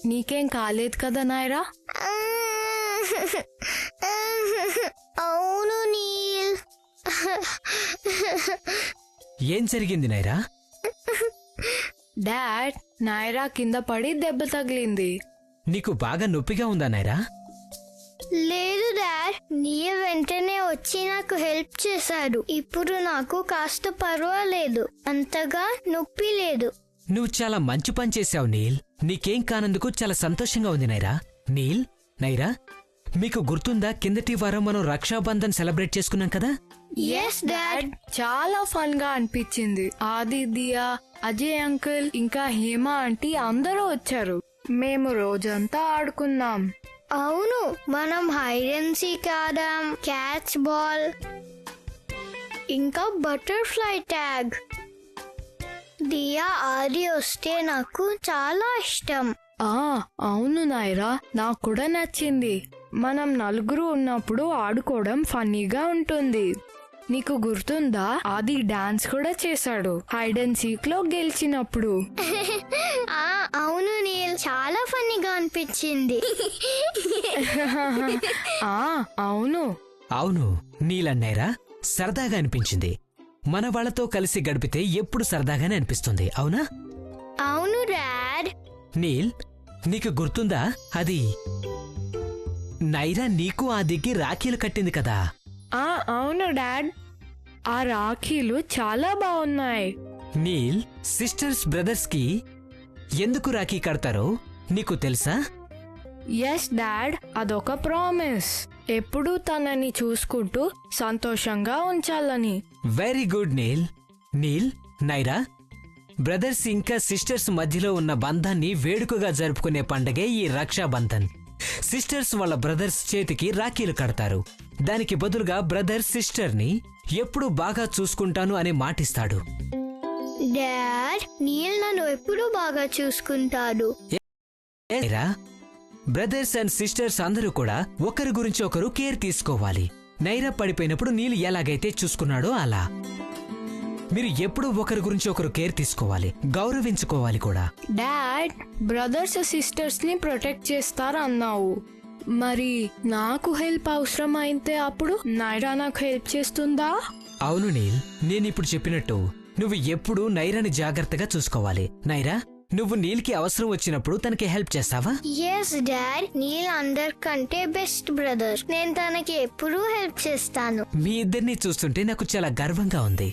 నీకేం కాలేదు కదా నాయరా? అవును నీల్. ఏం జరిగింది నైరా? డాడ్, నాయరా కింద పడి దెబ్బ తగిలింది. నీకు బాగా నొప్పిగా ఉందా నైరా? లేదు డాడ్, నీల్ వెంటనే వచ్చి నాకు హెల్ప్ చేశాడు. ఇప్పుడు నాకు కాస్త పర్వాలేదు, అంతగా నొప్పి లేదు. నువ్వు చాలా మంచి పని చేశావు నీల్. నీకేం కానందుకు చాలా సంతోషంగా ఉంది నైరా. నీల్, నైరా, మీకు గుర్తుందా కిందటి వారం మనం రక్షాబంధన్ సెలబ్రేట్ చేసుకున్నాం కదా? Yes dad. చాలా ఫన్ గా అనిపించింది. ఆది, దియా, అజయ్ అంకుల్ ఇంకా హేమ ఆంటీ అందరూ వచ్చారు. మేము రోజంతా ఆడుకున్నాం. అవును, మనం హైడ్ అండ్ సీక్ ఆడాం, క్యాచ్ బాల్, ఇంకా బటర్ఫ్లై ట్యాగ్. దియా, ఆది వస్తే నాకు చాలా ఇష్టం. అవును నాయరా, నాకు కూడా నచ్చింది. మనం నలుగురు ఉన్నప్పుడు ఆడుకోవడం ఫన్నీగా ఉంటుంది. నీకు గుర్తుందా, ఆది డాన్స్ కూడా చేశాడు హైడ్ అండ్ సీక్ లో గెలిచినప్పుడు. అవును నీల్, చాలా ఫన్నీగా అనిపించింది. అవును అవును నీలన్నైరా, సరదాగా అనిపించింది. మన వాళ్ళతో కలిసి గడిపితే ఎప్పుడు సరదాగానే అనిపిస్తుంది, అవునా? అవును డాడ్. నీల్, నీకు గుర్తుందా, అది నైరా నీకు ఆదికి రాఖీలు కట్టింది కదా? అవును డాడ్, ఆ రాఖీలు చాలా బాగున్నాయి. నీల్, సిస్టర్స్ బ్రదర్స్ కి ఎందుకు రాఖీ కడతారో నీకు తెలుసా? ఎస్ డాడ్, అదొక ప్రామిస్. ఎప్పుడూ తనని చూసుకుంటూ సంతోషంగా ఉంచాలని. Very good Neel. Neel, Naira, brothers ఇంకా సిస్టర్స్ మధ్యలో ఉన్న బంధాన్ని వేడుకగా జరుపుకునే పండగే ఈ రక్షాబంధన్. సిస్టర్స్ వాళ్ళ బ్రదర్స్ చేతికి రాఖీలు కడతారు. దానికి బదులుగా బ్రదర్ సిస్టర్ ని ఎప్పుడూ బాగా చూసుకుంటాను అని మాటిస్తాడు. డాడ్, నీల్ నన్ను ఎప్పుడు బాగా చూసుకుంటాడు. బ్రదర్స్ అండ్ సిస్టర్స్ అందరూ కూడా ఒకరి గురించి ఒకరు కేర్ తీసుకోవాలి. నైరా పడిపోయినప్పుడు నీల్ ఎలాగైతే చూసుకున్నాడో అలా మీరు ఎప్పుడూ ఒకరి గురించి ఒకరు కేర్ తీసుకోవాలి, గౌరవించుకోవాలి కూడా. డాడ్, బ్రదర్స్ సిస్టర్స్ ని ప్రొటెక్ట్ చేస్తారు అన్నావు. మరి నాకు హెల్ప్ అవసరం అయితే అప్పుడు నైరా నాకు హెల్ప్ చేస్తుందా? అవును నీల్, నేనిప్పుడు చెప్పినట్టు నువ్వు ఎప్పుడూ నైరాని జాగ్రత్తగా చూసుకోవాలి. నైరా, నువ్వు నీల్కి అవసరం వచ్చినప్పుడు తనకి హెల్ప్ చేస్తావా? ఎస్ డాడ్, నీల్ అందరికంటే బెస్ట్ బ్రదర్. నేను తనకి ఎప్పుడూ హెల్ప్ చేస్తాను. మీ ఇద్దరిని చూస్తుంటే నాకు చాలా గర్వంగా ఉంది.